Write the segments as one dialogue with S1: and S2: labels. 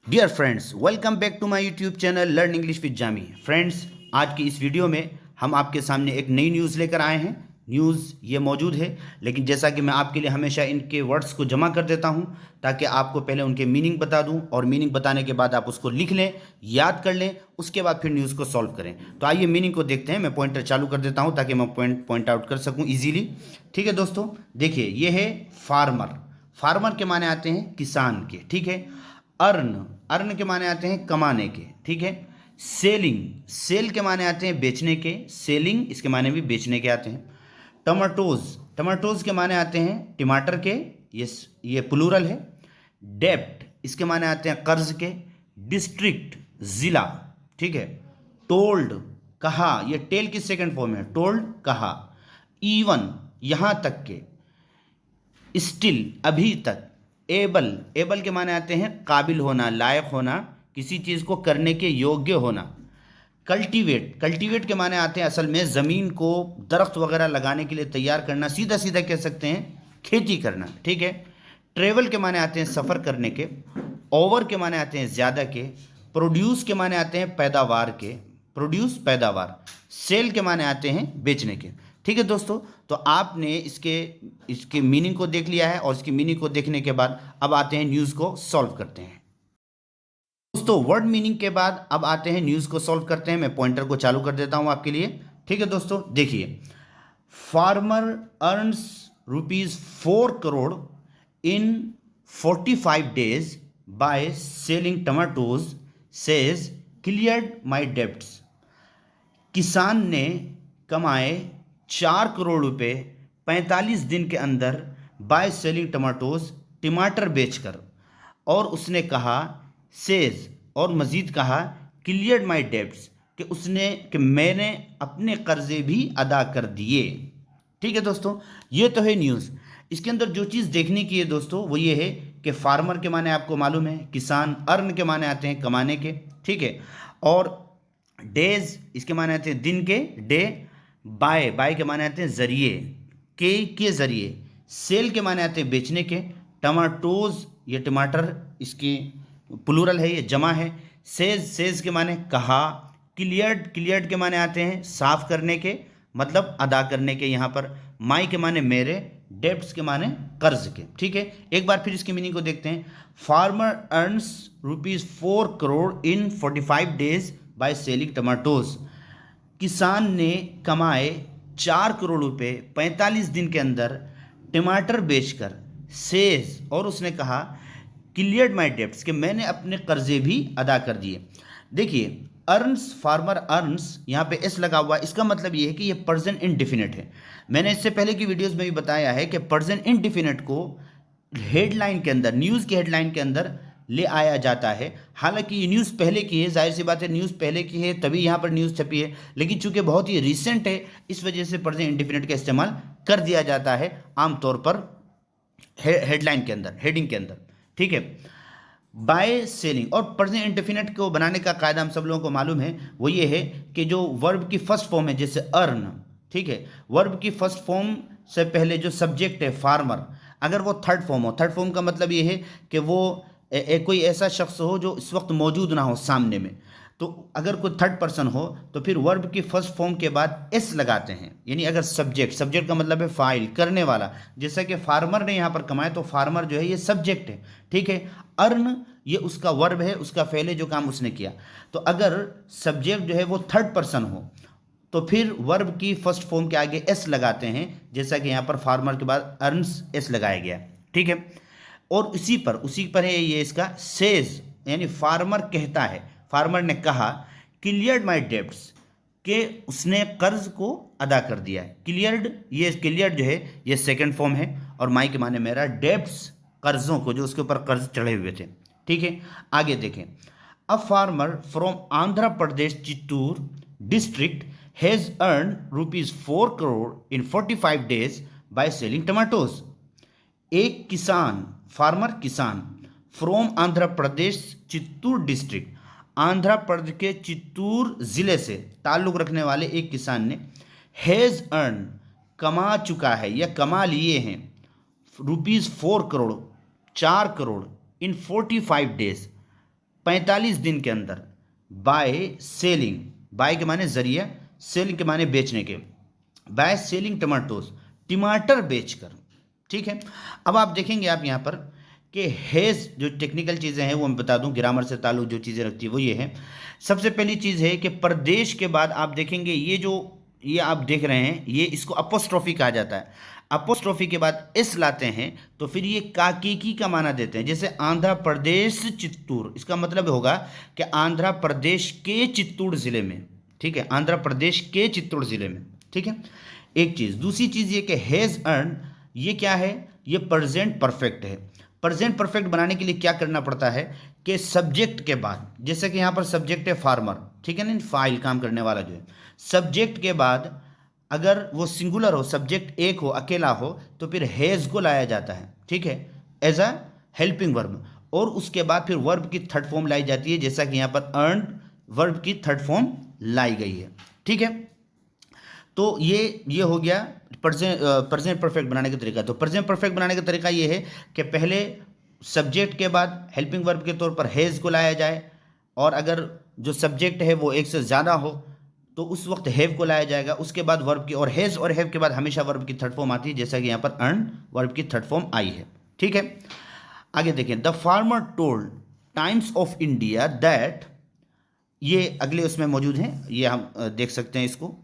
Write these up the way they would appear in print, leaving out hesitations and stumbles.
S1: Dear friends, welcome back to my YouTube channel learn English with Jami. Friends, आज की इस video में हम आपके सामने एक नई न्यूज़ लेकर आए हैं। न्यूज़ ये मौजूद है, लेकिन जैसा कि मैं आपके लिए हमेशा इनके वर्ड्स को जमा कर देता हूं ताकि आपको पहले उनके मीनिंग बता दूं और मीनिंग बताने के बाद आप उसको लिख लें, याद कर लें, उसके बाद फिर न्यूज़ को सॉल्व करें। तो आइए मीनिंग को देखते हैं। मैं पॉइंटर चालू कर देता हूँ ताकि मैं पॉइंट आउट कर सकूँ ईजीली। ठीक है दोस्तों, देखिए ये है फार्मर। फार्मर के माने आते हैं किसान के, ठीक है। अर्न, अर्न के माने आते हैं कमाने के, ठीक है। सेलिंग, सेल के माने आते हैं बेचने के, सेलिंग इसके माने भी बेचने के आते हैं। टमाटोज, टमाटोज के माने आते हैं टमाटर के, ये प्लूरल है। डेप्ट, इसके माने आते हैं कर्ज के। डिस्ट्रिक्ट, जिला, ठीक है। टोल्ड, कहा, ये टेल की सेकंड फॉर्म है, टोल्ड कहा। इवन, यहां तक के। स्टिल, अभी तक। एबल, एबल के माने आते हैं काबिल होना, लायक होना, किसी चीज़ को करने के योग्य होना। कल्टीवेट, कल्टीवेट के माने आते हैं असल में ज़मीन को दरख्त वगैरह लगाने के लिए तैयार करना, सीधा सीधा कह सकते हैं खेती करना, ठीक है। ट्रेवल के माने आते हैं सफ़र करने के। ओवर के माने आते हैं ज़्यादा के। प्रोड्यूस के माने आते हैं पैदावार के, प्रोड्यूस पैदावार। सेल के माने आते हैं बेचने के। ठीक है दोस्तों, तो आपने इसके इसके मीनिंग को देख लिया है और इसकी मीनिंग को देखने के बाद अब आते हैं न्यूज़ को सॉल्व करते हैं। दोस्तों, वर्ड मीनिंग के बाद अब आते हैं न्यूज़ को सॉल्व करते हैं। मैं पॉइंटर को चालू कर देता हूं आपके लिए। ठीक है दोस्तों, देखिए। Farmer earns ₹4 crore in 45 days by selling tomatoes, says cleared my debts. किसान ने कमाए 4 करोड़ रुपए 45 दिन के अंदर बाय सेलिंग टमाटोज, टमाटर बेचकर। और उसने कहा, सेज, और मज़ीद कहा, क्लियर्ड माई डेब्ट्स, कि मैंने अपने कर्जे भी अदा कर दिए। ठीक है दोस्तों, ये तो है न्यूज़। इसके अंदर जो चीज़ देखने की है दोस्तों वो ये है कि फार्मर के माने आपको मालूम है किसान, अर्न के माने आते हैं कमाने के, ठीक है। और डेज, इसके माने आते हैं दिन के, डे। बाय, बाय के माने आते हैं जरिए, के जरिए। सेल के माने आते हैं बेचने के। टमाटोज, ये टमाटर, इसकी प्लूरल है, ये जमा है। सेज, सेज के माने कहा। क्लियर्ड, क्लियर्ड के माने आते हैं साफ करने के, मतलब अदा करने के यहाँ पर। माई के माने मेरे, डेब्ट्स के माने कर्ज के, ठीक है। एक बार फिर इसकी मीनिंग को देखते हैं। Farmer earns ₹4 crore in 45 days by selling tomatoes. किसान ने कमाए 4 करोड़ रुपए 45 दिन के अंदर टमाटर बेचकर। सेज, और उसने कहा, क्लियर्ड माई डेब्ट्स, कि मैंने अपने कर्जे भी अदा कर दिए। देखिए, अर्न्स, फार्मर अर्न्स, यहाँ पे एस लगा हुआ है, इसका मतलब ये है कि ये प्रेजेंट इंडेफिनिट है। मैंने इससे पहले की वीडियोस में भी बताया है कि प्रेजेंट इंडेफिनिट को हेडलाइन के अंदर, न्यूज़ की हेडलाइन के अंदर ले आया जाता है। हालांकि ये न्यूज़ पहले की है, जाहिर सी बात है, न्यूज़ पहले की है तभी यहाँ पर न्यूज़ छपी है, लेकिन चूंकि बहुत ही रिसेंट है इस वजह से प्रेजेंट इंडेफिनिट का इस्तेमाल कर दिया जाता है आमतौर पर हेडलाइन के अंदर, हेडिंग के अंदर, ठीक है। बाय सेलिंग, और प्रेजेंट इंडेफिनिट को बनाने का कायदा हम सब लोगों को मालूम है, वो ये है कि जो वर्ब की फर्स्ट फॉर्म है, जैसे अर्न, ठीक है, वर्ब की फर्स्ट फॉर्म से पहले जो सब्जेक्ट है फार्मर, अगर वो थर्ड फॉर्म हो, थर्ड फॉर्म का मतलब ये है कि वो कोई ऐसा शख्स हो जो इस वक्त मौजूद ना हो सामने में, तो अगर कोई थर्ड पर्सन हो तो फिर वर्ब की फर्स्ट फॉर्म के बाद एस लगाते हैं। यानी अगर सब्जेक्ट, सब्जेक्ट का मतलब है फाइल, करने वाला, जैसा कि फार्मर ने यहाँ पर कमाया तो फार्मर जो है ये सब्जेक्ट है, ठीक है। अर्न, ये उसका वर्ब है, उसका फेल है, जो काम उसने किया। तो अगर सब्जेक्ट जो है वो थर्ड पर्सन हो तो फिर वर्ब की फर्स्ट फॉर्म के आगे एस लगाते हैं, जैसा कि यहाँ पर फार्मर के बाद अर्न्स एस लगाया गया, ठीक है। और उसी पर है ये इसका सेज, यानी फार्मर कहता है, फार्मर ने कहा, क्लियर्ड माई डेब्ट्स, कि उसने कर्ज को अदा कर दिया है। क्लियर्ड, ये क्लियर्ड जो है ये सेकंड फॉर्म है, और माई के माने मेरा, डेब्ट्स, कर्जों को, जो उसके ऊपर कर्ज चढ़े हुए थे, ठीक है। आगे देखें। A farmer from Andhra Pradesh Chittoor district has earn ₹4 crore in 45 days by selling tomatoes. एक किसान, फार्मर किसान, फ्रॉम आंध्र प्रदेश चित्तूर डिस्ट्रिक्ट, आंध्र प्रदेश के चित्तूर जिले से ताल्लुक़ रखने वाले एक किसान ने, हैज़ अर्न, कमा चुका है या कमा लिए हैं, ₹4 करोड़, 4 करोड़, इन 45 days, 45 दिन के अंदर बाय सेलिंग, बाय के माने जरिए, सेलिंग के माने बेचने के, बाय सेलिंग टमाटोज, टमाटर बेचकर। ठीक है, अब आप देखेंगे आप यहाँ पर कि हेज, जो टेक्निकल चीज़ें हैं वो मैं बता दूं, ग्रामर से ताल्लुक जो चीज़ें रखती है वो ये है। सबसे पहली चीज़ है कि प्रदेश के बाद आप देखेंगे ये आप देख रहे हैं, ये इसको अपोस्ट्रोफी कहा जाता है। अपोस्ट्रोफी के बाद एस लाते हैं तो फिर ये काकेकी का माना देते हैं। जैसे आंध्र प्रदेश चित्तूर, इसका मतलब होगा कि आंध्र प्रदेश के चित्तूर ज़िले में। ठीक है, आंध्र प्रदेश के चित्तूर ज़िले में। ठीक है, एक चीज़। दूसरी चीज़ ये कि हैज़ अर्न, ये क्या है, ये प्रेजेंट परफेक्ट है। प्रेजेंट परफेक्ट बनाने के लिए क्या करना पड़ता है कि सब्जेक्ट के बाद, जैसे कि यहाँ पर सब्जेक्ट है फार्मर, ठीक है ना, फाइल काम करने वाला जो है, सब्जेक्ट के बाद अगर वो सिंगुलर हो, सब्जेक्ट एक हो, अकेला हो, तो फिर हैज़ को लाया जाता है। ठीक है, एज अ हेल्पिंग वर्ब, और उसके बाद फिर वर्ब की थर्ड फॉर्म लाई जाती है, जैसा कि यहाँ पर अर्न वर्ब की थर्ड फॉर्म लाई गई है। ठीक है, तो ये हो गया प्रेजेंट परफेक्ट बनाने का तरीका। तो प्रेजेंट परफेक्ट बनाने का तरीका ये है कि पहले सब्जेक्ट के बाद हेल्पिंग वर्ब के तौर पर हैज़ को लाया जाए, और अगर जो सब्जेक्ट है वो एक से ज़्यादा हो तो उस वक्त हैव को लाया जाएगा, उसके बाद वर्ब की, और हैज़ और हैव के बाद हमेशा वर्ब की थर्ड फॉर्म आती है, जैसा कि यहाँ पर अर्न वर्ब की थर्ड फॉर्म आई है। ठीक है, आगे देखें। The farmer told Times of India that, ये अगले उसमें मौजूद हैं, ये हम देख सकते हैं इसको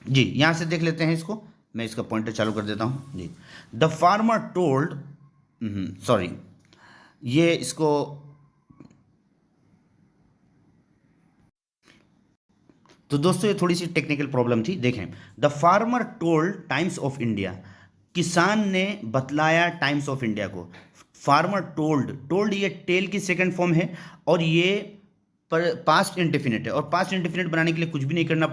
S1: जी, यहाँ से देख लेते हैं इसको, मैं इसका पॉइंटर चालू कर देता हूँ जी। द फार्मर टोल्ड, सॉरी, ये इसको, तो दोस्तों ये थोड़ी सी टेक्निकल प्रॉब्लम थी। देखें, the farmer told Times of India, किसान ने बतलाया टाइम्स ऑफ इंडिया को। फार्मर टोल्ड, टोल्ड ये टेल की सेकंड फॉर्म है, और ये पास्ट इंडेफिनिट है, और पास्ट इंडेफिनिट बनाने के लिए कुछ भी नहीं करना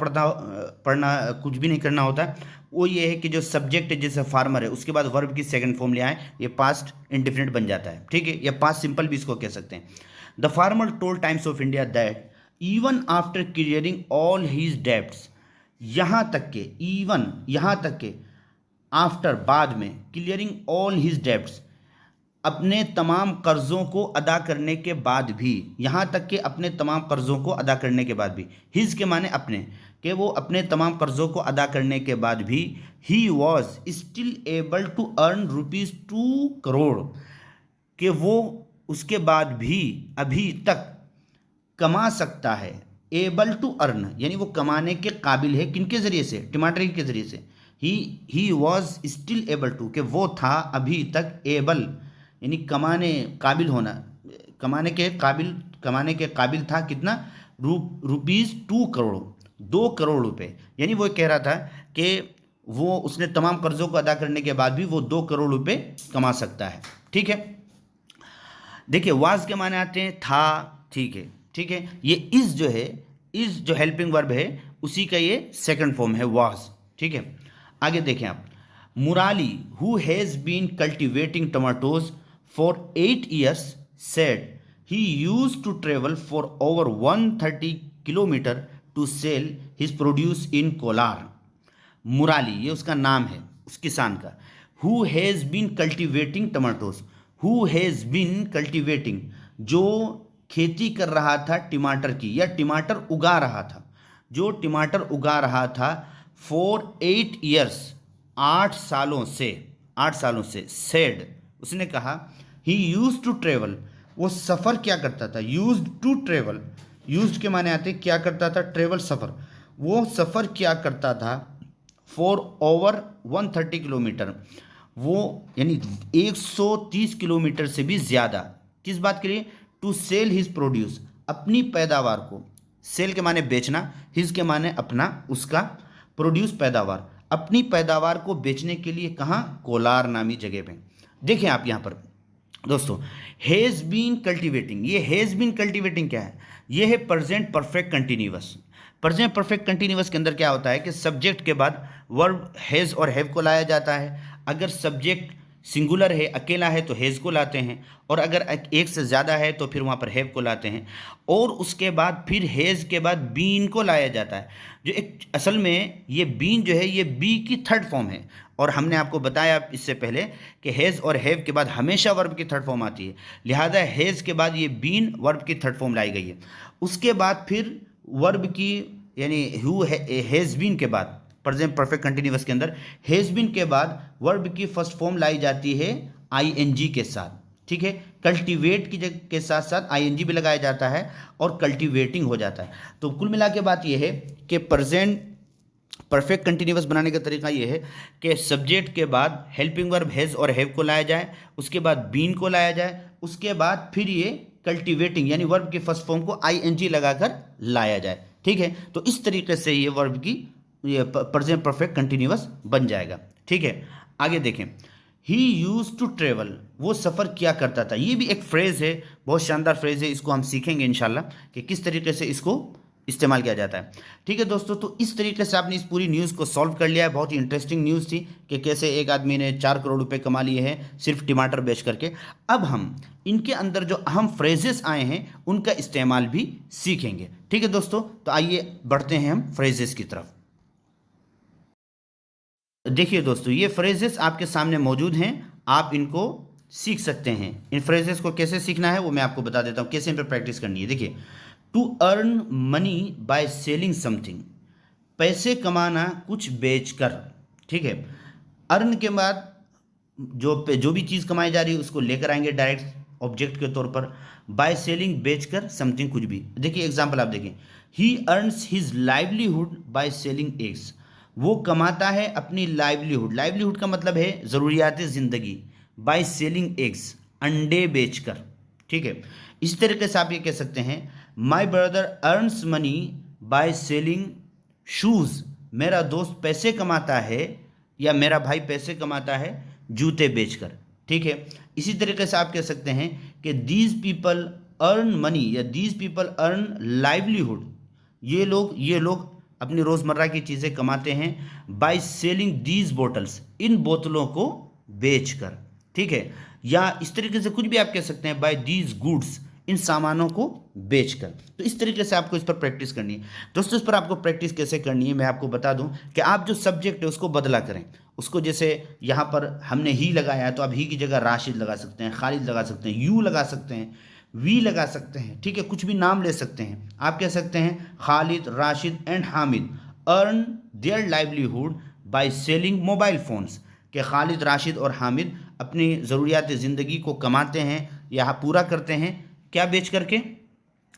S1: कुछ भी नहीं करना होता। वो ये है कि जो सब्जेक्ट है, जैसे फार्मर है, उसके बाद वर्ब की सेकंड फॉर्म ले आए, ये पास्ट इंडेफिनिट बन जाता है। ठीक है, या पास्ट सिंपल भी इसको कह सकते हैं। The farmer told Times of India that even after clearing all his debts, यहाँ तक के, इवन यहाँ तक के, आफ्टर बाद में, क्लियरिंग ऑल हीज डेब्ट्स, अपने तमाम कर्ज़ों को अदा करने के बाद भी, यहाँ तक कि अपने तमाम कर्ज़ों को अदा करने के बाद भी, हिज के माने अपने, कि वो अपने तमाम कर्ज़ों को अदा करने के बाद भी, he was still able to earn ₹2 crore, कि वो उसके बाद भी अभी तक कमा सकता है। एबल टू अर्न यानी वो कमाने के काबिल है, किनके ज़रिए से, टमाटर के ज़रिए से। He was still able to, कि वो था अभी तक एबल, यानी कमाने काबिल होना, कमाने के काबिल था, कितना, ₹2 करोड़, 2 करोड़ रुपए। यानी वो कह रहा था कि वो उसने तमाम कर्ज़ों को अदा करने के बाद भी वो 2 करोड़ रुपए कमा सकता है। ठीक है, देखिए, वाज के माने आते हैं था, ठीक है, ठीक है, ये इस जो है, इस जो हेल्पिंग वर्ब है उसी का ये सेकंड फॉर्म है, वाज। ठीक है, आगे देखें आप। Murali, who has been cultivating tomatoes for 8 years, said he used to travel for over 130 kilometer to sell his produce in Kolar. Murali ये उसका नाम है, उस किसान का। Who has been cultivating tomatoes, who has been cultivating, जो खेती कर रहा था टमाटर की, या टमाटर उगा रहा था, जो टमाटर उगा रहा था, for 8 years, 8 सालों से, said, उसने कहा, ही यूज टू ट्रेवल, वो सफ़र क्या करता था, यूज टू ट्रेवल, यूज के माने आते क्या करता था, ट्रेवल सफ़र, वो सफ़र क्या करता था, फॉर ओवर 130 किलोमीटर, वो यानी 130 किलोमीटर से भी ज़्यादा, किस बात के लिए, टू सेल हिज प्रोड्यूस, अपनी पैदावार को, सेल के माने बेचना, हिज के माने अपना, उसका, प्रोड्यूस पैदावार, अपनी पैदावार को बेचने के लिए कहाँ, कोलार नामी जगह पे। देखें आप यहाँ पर दोस्तों, हैज़ बीन कल्टिवेटिंग, ये हैज़ बीन कल्टिवेटिंग क्या है, ये है present perfect continuous. Present perfect continuous के अंदर क्या होता है कि सब्जेक्ट के बाद वर्ब हैज़ और हैव को लाया जाता है। अगर सब्जेक्ट सिंगुलर है, अकेला है, तो हैज़ को लाते हैं, और अगर एक से ज़्यादा है तो फिर वहाँ पर हैव को लाते हैं, और उसके बाद फिर हैज़ के बाद बीन को लाया जाता है, जो एक असल में ये बीन जो है ये बी की थर्ड फॉर्म है, और हमने आपको बताया इससे पहले कि हैज़ और हैव के बाद हमेशा वर्ब की थर्ड फॉर्म आती है, लिहाजा हैज़ के बाद ये बीन वर्ब की थर्ड फॉर्म लाई गई है। उसके बाद फिर वर्ब की यानी हु हैज़ बीन के बाद प्रेजेंट परफेक्ट कंटिन्यूअस के अंदर हैज़ बीन के बाद वर्ब की फर्स्ट फॉर्म लाई जाती है आईएनजी के साथ, ठीक है। कल्टीवेट की जगह के साथ साथ आईएनजी भी लगाया जाता है और कल्टीवेटिंग हो जाता है। तो कुल मिला के बात यह है कि प्रेजेंट परफेक्ट कंटिन्यूअस बनाने का तरीका ये है कि सब्जेक्ट के बाद हेल्पिंग वर्ब हैज़ और हैव को लाया जाए, उसके बाद बीन को लाया जाए, उसके बाद फिर ये कल्टीवेटिंग यानी वर्ब की फर्स्ट फॉर्म को आईएनजी लगाकर लाया जाए, ठीक है। तो इस तरीके से ये वर्ब की ये प्रेजेंट परफेक्ट कंटिन्यूअस बन जाएगा, ठीक है। आगे देखें, ही यूज टू ट्रेवल, वो सफ़र किया करता था। ये भी एक फ्रेज़ है, बहुत शानदार फ्रेज़ है, इसको हम सीखेंगे इंशाल्लाह कि किस तरीके से इसको इस्तेमाल किया जाता है, ठीक है दोस्तों। तो इस तरीके से आपने इस पूरी न्यूज़ को सॉल्व कर लिया है। बहुत ही इंटरेस्टिंग न्यूज़ थी कि कैसे एक आदमी ने 4 करोड़ रुपए कमा लिए हैं सिर्फ टमाटर बेच करके। अब हम इनके अंदर जो अहम फ्रेजेस आए हैं उनका इस्तेमाल भी सीखेंगे, ठीक है दोस्तों। तो आइए बढ़ते हैं हम फ्रेजेस की तरफ। देखिए दोस्तों, ये फ्रेजेस आपके सामने मौजूद हैं, आप इनको सीख सकते हैं। इन फ्रेजेस को कैसे सीखना है वो मैं आपको बता देता हूँ, कैसे इन पर प्रैक्टिस करनी है। देखिए, to earn money by selling something, पैसे कमाना कुछ बेचकर, ठीक है। अर्न के बाद जो भी चीज़ कमाई जा रही है उसको लेकर आएंगे डायरेक्ट ऑब्जेक्ट के तौर पर। बाय सेलिंग, बेचकर, समथिंग, कुछ भी। देखिए एग्जांपल आप देखें, ही earns his livelihood by selling eggs, वो कमाता है अपनी लाइवलीहुड, लाइवलीहुड का मतलब है ज़रूरियात ज़िंदगी, बाय सेलिंग एग्स, अंडे बेचकर, ठीक है। इस तरीके से आप ये कह सकते हैं, my brother earns money by selling shoes, मेरा दोस्त पैसे कमाता है या मेरा भाई पैसे कमाता है जूते बेचकर, ठीक है। इसी तरीके से आप कह सकते हैं कि दीज पीपल अर्न मनी या दीज पीपल अर्न लाइवलीहुड, ये लोग अपनी रोज़मर्रा की चीज़ें कमाते हैं बाय सेलिंग दीज बोटल्स, इन बोतलों को बेचकर, ठीक है। या इस तरीके से कुछ भी आप कह सकते हैं, बाय दीज गुड्स, इन सामानों को बेचकर। तो इस तरीके से आपको इस पर प्रैक्टिस करनी है दोस्तों। इस पर आपको प्रैक्टिस कैसे करनी है मैं आपको बता दूं कि आप जो सब्जेक्ट है उसको बदला करें। उसको जैसे यहाँ पर हमने ही लगाया है तो आप ही की जगह राशिद लगा सकते हैं, खालिद लगा सकते हैं, यू लगा सकते हैं, वी लगा सकते हैं, ठीक है। कुछ भी नाम ले सकते हैं। आप कह सकते हैं Khalid, Rashid and Hamid earn their livelihood by selling mobile phones, कि खालिद, राशिद और हामिद अपनी ज़रूरियात ज़िंदगी को कमाते हैं या पूरा करते हैं क्या बेच करके,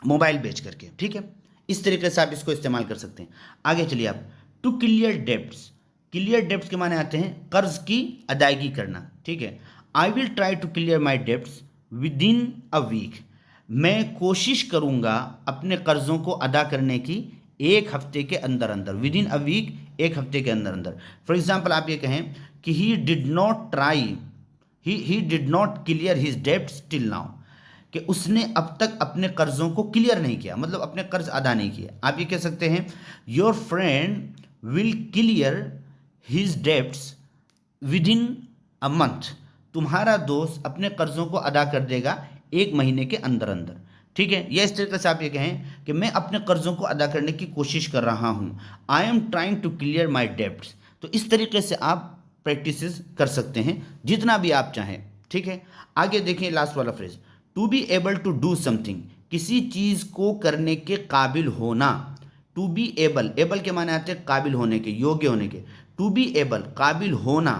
S1: मोबाइल बेच करके, ठीक है। इस तरीके से आप इसको इस्तेमाल कर सकते हैं। आगे चलिए आप, to clear debts, clear debts के माने आते हैं कर्ज की अदायगी करना, ठीक है। I will try to clear my debts within a week, मैं कोशिश करूंगा अपने कर्जों को अदा करने की एक हफ्ते के अंदर अंदर, विद इन अ वीक, एक हफ्ते के अंदर अंदर। फॉर एग्जाम्पल आप ये कहें कि he did not clear his debts till now, कि उसने अब तक अपने कर्जों को क्लियर नहीं किया, मतलब अपने कर्ज अदा नहीं किए। आप ये कह सकते हैं, your friend will clear his debts within a month, तुम्हारा दोस्त अपने कर्जों को अदा कर देगा एक महीने के अंदर अंदर, ठीक है। या इस तरीके से आप ये कहें कि मैं अपने कर्जों को अदा करने की कोशिश कर रहा हूँ, I am trying to clear my debts. तो इस तरीके से आप प्रैक्टिस कर सकते हैं जितना भी आप चाहें, ठीक है। आगे देखें लास्ट वाला phrase, to be able to do something, किसी चीज़ को करने के काबिल होना। टू बी एबल, एबल के माने आते हैं काबिल होने के, योग्य होने के। टू बी एबल, काबिल होना,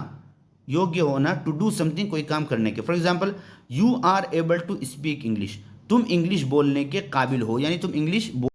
S1: योग्य होना, टू डू समथिंग, कोई काम करने के। For example, you are able to speak English, तुम इंग्लिश बोलने के काबिल हो, यानी तुम इंग्लिश